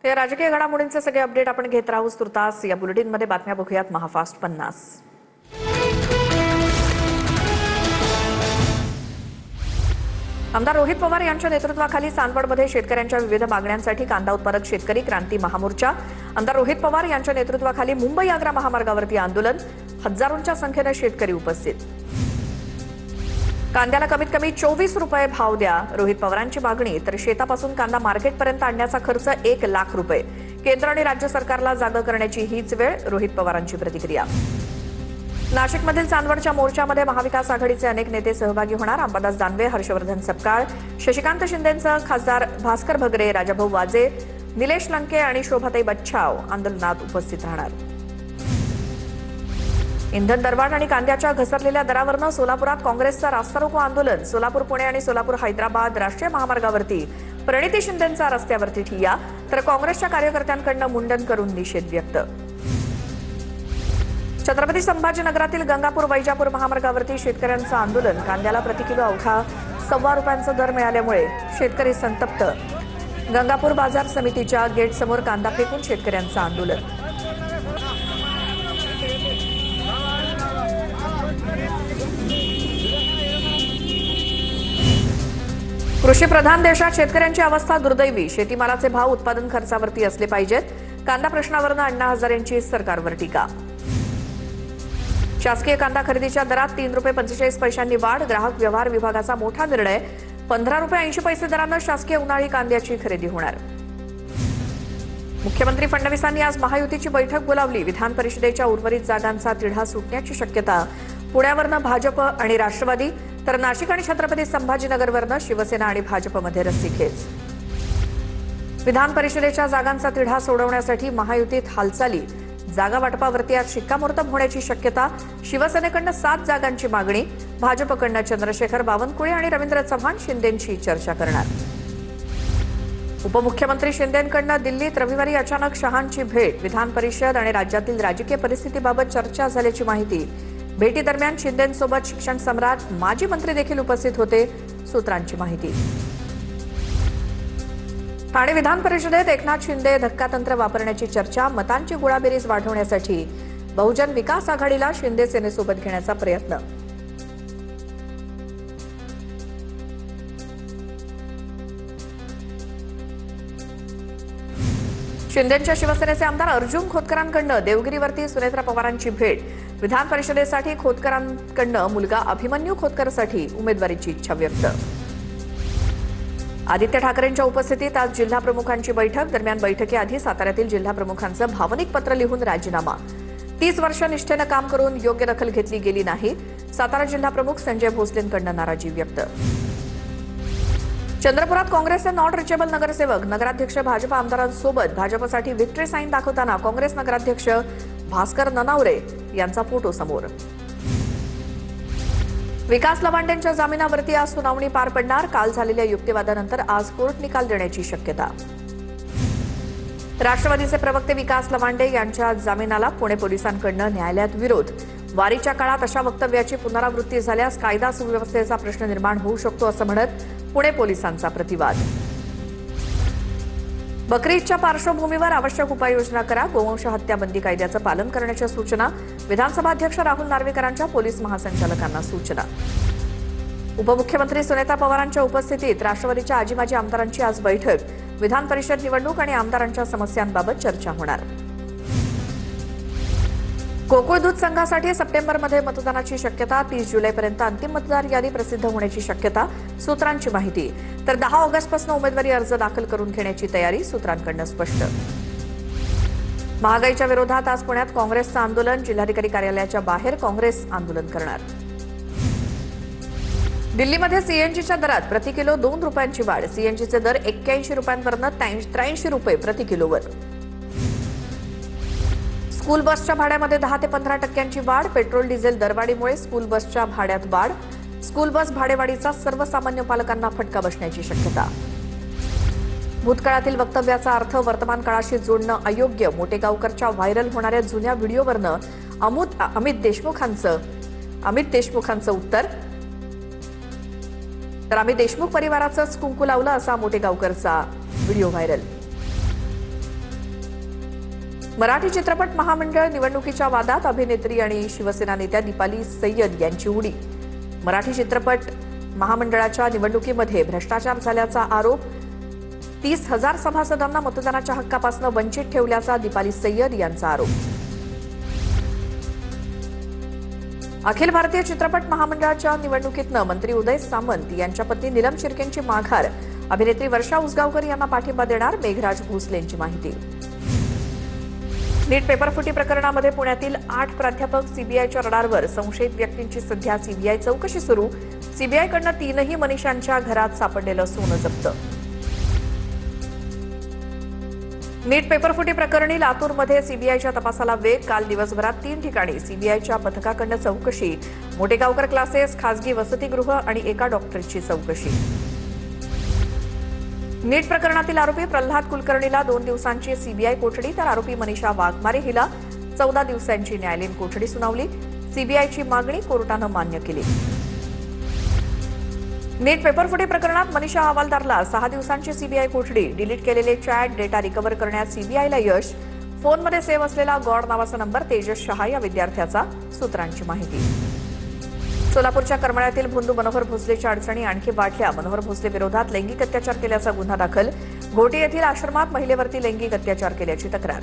ते राजकीय घडामोडींचे सगळे अपडेट आपण घेत राहू तुर्तास या बुलेटिनमध्ये बातम्या बघूयात महाफास्ट 50। आमदार रोहित पवार यांच्या नेतृत्वाखाली चांदवडमध्ये शेतकऱ्यांच्या विविध मागण्यांसाठी कांदा उत्पादक शेतकरी क्रांती महामोर्चा। आमदार रोहित पवार यांच्या नेतृत्वाखाली मुंबई आग्रा महामार्गावरती आंदोलन, हजारोंच्या संख्येने शेतकरी उपस्थित। कांद्याला कमीत कमी 24 रुपये भाव द्या, रोहित पवारांची मागणी। तर शेतापासून कांदा मार्केटपर्यंत आणण्याचा खर्च 1 लाख रुपये। केंद्र आणि राज्य सरकारला जागा करण्याची हीच वेळ, रोहित पवारांची प्रतिक्रिया। नाशिकमधील चांदवडच्या मोर्चामध्ये महाविकास आघाडीचे अनेक नेते सहभागी होणार। अंबादास दानवे, हर्षवर्धन सपकाळ, शशिकांत शिंदेंसह खासदार भास्कर भगरे, राजाभाऊ वाजे, निलेश लंके आणि शोभाताई बच्छाव आंदोलनात उपस्थित राहणार। इंधन दरवाढ आणि कांद्याच्या घसरलेल्या दरावरून सोलापुरात काँग्रेसचा रास्ता रोको आंदोलन। सोलापूर पुणे आणि सोलापूर हैदराबाद राष्ट्रीय महामार्गावरती प्रणिती शिंदेंचा रस्त्यावरती ठिय्या, तर काँग्रेसच्या कार्यकर्त्यांकडून मुंडन करून निषेध व्यक्त। छत्रपती संभाजीनगरातील गंगापूर वैजापूर महामार्गावरती शेतकऱ्यांचं आंदोलन। कांद्याला प्रतिकिलो अवघा ₹1.25 रुपयांचा दर मिळाल्यामुळे शेतकरी संतप्त। गंगापूर बाजार समितीच्या गेटसमोर कांदा फेकून शेतकऱ्यांचं आंदोलन। कृषीप्रधान देशात शेतकऱ्यांची अवस्था दुर्दैवी। शेतीमालाचे भाव उत्पादन खर्चावरती असले पाहिजेत। कांदा प्रश्नावरून अण्णा हजारेंची सरकारवर टीका। शासकीय कांदा खरेदीच्या दरात ₹3.45 वाढ। ग्राहक व्यवहार विभागाचा मोठा निर्णय। ₹15.80 दरानं शासकीय उन्हाळी कांद्याची खरेदी होणार। मुख्यमंत्री फडणवीसांनी आज महायुतीची बैठक बोलावली। विधान परिषदेच्या उर्वरित जागांचा तिढा सुटण्याची शक्यता। पुण्यावरनं भाजप आणि राष्ट्रवादी, तर नाशिक आणि छत्रपती संभाजीनगरवरनं शिवसेना आणि भाजपमध्ये रस्सीखेच। विधान परिषदेच्या जागांचा तिढा सोडवण्यासाठी महायुतीत हालचाली। जागा वाटपावरती आज शिक्कामोर्तब होण्याची शक्यता। शिवसेनेकडनं 7 जागांची मागणी। भाजपकडनं चंद्रशेखर बावनकुळे आणि रवींद्र चव्हाण शिंदेंशी चर्चा करणार। उपमुख्यमंत्री शिंदेंकडनं दिल्लीत रविवारी अचानक शहांची भेट। विधान परिषद आणि राज्यातील राजकीय परिस्थितीबाबत चर्चा झाल्याची माहिती। भेटीदरम्यान शिंदेंसोबत शिक्षण सम्राट माजी मंत्री देखील उपस्थित होते, सूत्रांची माहिती। ठाणे विधान परिषदेत एकनाथ शिंदे धक्कातंत्र वापरण्याची चर्चा। मतांची गोळाबेरीज वाढवण्यासाठी बहुजन विकास आघाडीला शिंदे सेनेसोबत घेण्याचा प्रयत्न। शिंदेंच्या शिवसेनेचे आमदार अर्जुन खोतकरांकडनं देवगिरीवरती सुनेत्रा पवारांची भेट। विधान परिषदेसाठी खोतकरांकडनं मुलगा अभिमन्यू खोतकरसाठी उमेदवारीची इच्छा व्यक्त। आदित्य ठाकरेंच्या उपस्थितीत आज जिल्हा प्रमुखांची बैठक। दरम्यान बैठकीआधी साताऱ्यातील जिल्हा प्रमुखांचं भावनिक पत्र लिहून राजीनामा। 30 वर्ष निष्ठेनं काम करून योग्य दखल घेतली गेली नाही। सातारा जिल्हा प्रमुख संजय भोसलेंकडनं नाराजी व्यक्त। चंद्रपुरात काँग्रेसचे नॉट रिचेबल नगरसेवक, नगराध्यक्ष भाजप आमदारांसोबत भाजपसाठी व्हिक्टरी साईन दाखवताना काँग्रेस नगराध्यक्ष भास्कर ननावरे यांचा फोटो समोर। विकास लवांडेंच्या जामिनावरती आज सुनावणी पार पडणार। काल झालेल्या युक्तिवादानंतर आज कोर्ट निकाल देण्याची शक्यता। राष्ट्रवादीचे प्रवक्ते विकास लवांडे यांच्या जामिनाला पुणे पोलिसांकडून न्यायालयात विरोध। वारीच्या काळात अशा वक्तव्याची पुनरावृत्ती झाल्यास कायदा सुव्यवस्थेचा प्रश्न निर्माण होऊ शकतो असं म्हणत पुणे पोलिसांचा प्रतिवाद। बकरी ईदच्या पार्श्वभूमीवर आवश्यक उपाययोजना करा। गोवंश हत्या बंदी कायद्याचं पालन करण्याच्या सूचना। विधानसभा अध्यक्ष राहुल नार्वेकरांच्या पोलीस महासंचालकांना सूचना। उपमुख्यमंत्री सुनेत्रा पवारांच्या उपस्थितीत राष्ट्रवादीच्या आजी माजी आमदारांची आज बैठक। विधान परिषद निवडणूक आणि आमदारांच्या समस्यांबाबत चर्चा होणार। गोकुळ दूध संघासाठी सप्टेंबरमध्ये मतदानाची शक्यता। 30 जुलैपर्यंत अंतिम मतदार यादी प्रसिद्ध होण्याची शक्यता, सूत्रांची माहिती। तर 10 ऑगस्टपासून उमेदवारी अर्ज दाखल करून घेण्याची तयारी, सूत्रांकडून स्पष्ट। महागाईच्या विरोधात आज पुण्यात काँग्रेसचं आंदोलन। जिल्हाधिकारी कार्यालयाच्या बाहेर काँग्रेस आंदोलन करणार। दिल्लीमध्ये सीएनजीच्या दरात प्रतिकिलो 2 रुपयांची वाढ। सीएनजीचे दर 81 रुपयांवरून 83 रुपये प्रति किलोवर। स्कूल बसच्या भाड्यामध्ये 10 ते 15% वाढ। पेट्रोल डिझेल दरवाढीमुळे स्कूल बसच्या भाड्यात वाढ। स्कूल बस भाडेवाढीचा सर्वसामान्य पालकांना फटका बसण्याची शक्यता। भूतकाळातील वक्तव्याचा अर्थ वर्तमान काळाशी जोडणं अयोग्य। मोटेगावकरच्या व्हायरल होणाऱ्या जुन्या व्हिडिओवरनं अमित देशमुखांचं उत्तर। तर आम्ही देशमुख परिवाराचंच कुंकू लावलं असा मोटेगावकरचा व्हिडिओ व्हायरल। मराठी चित्रपट महामंडळ निवडणुकीच्या वादात अभिनेत्री आणि शिवसेना नेत्या दीपाली सय्यद यांची उडी। मराठी चित्रपट महामंडळाच्या निवडणुकीमध्ये भ्रष्टाचार झाल्याचा आरोप। 30,000 सभासदांना मतदानाच्या हक्कापासून वंचित ठेवल्याचा दीपाली सय्यद यांचा आरोप। अखिल भारतीय चित्रपट महामंडळाच्या निवडणुकीतनं मंत्री उदय सामंत यांच्या पत्नी नीलम शिर्केंची माघार। अभिनेत्री वर्षा उसगावकर यांना पाठिंबा देणार, मेघराज भोसलेंची माहिती। नीट पेपरफुटी प्रकरणामध्ये पुण्यातील 8 प्राध्यापक सीबीआयच्या रडारवर। संशयित व्यक्तींची सध्या सीबीआय चौकशी सुरू। सीबीआयकडनं 3ही मनीषांच्या घरात सापडलेलं सोनं जप्त। नीट पेपरफुटी प्रकरणी लातूरमध्ये सीबीआयच्या तपासाला वेग। काल दिवसभरात 3 ठिकाणी सीबीआयच्या पथकाकडनं चौकशी। मोठेगावकर क्लासेस, खासगी वसतिगृह आणि एका डॉक्टरची चौकशी। नीट प्रकरणातील आरोपी प्रल्हाद कुलकर्णीला 2 दिवसांची सीबीआय कोठडी, तर आरोपी मनीषा वाघमारे हिला 14 दिवसांची न्यायालयीन कोठडी सुनावली। सीबीआयची मागणी कोर्टानं मान्य केली। नीट पेपरफुटी प्रकरणात मनीषा हवालदारला 6 दिवसांची सीबीआय कोठडी। डिलीट केलेले चॅट डेटा रिकव्हर करण्यात सीबीआयला यश। फोनमध्ये सेव्ह असलेला गॉड नावाचा नंबर तेजस शहा या विद्यार्थ्याचा, सूत्रांची माहिती। सोलापूरच्या करमाळ्यातील भोंदू मनोहर भोसलेच्या अडचणी आणखी वाढल्या। मनोहर भोसले विरोधात लैंगिक अत्याचार केल्याचा गुन्हा दाखल। घोटी येथील आश्रमात महिलेवरती लैंगिक अत्याचार केल्याची तक्रार।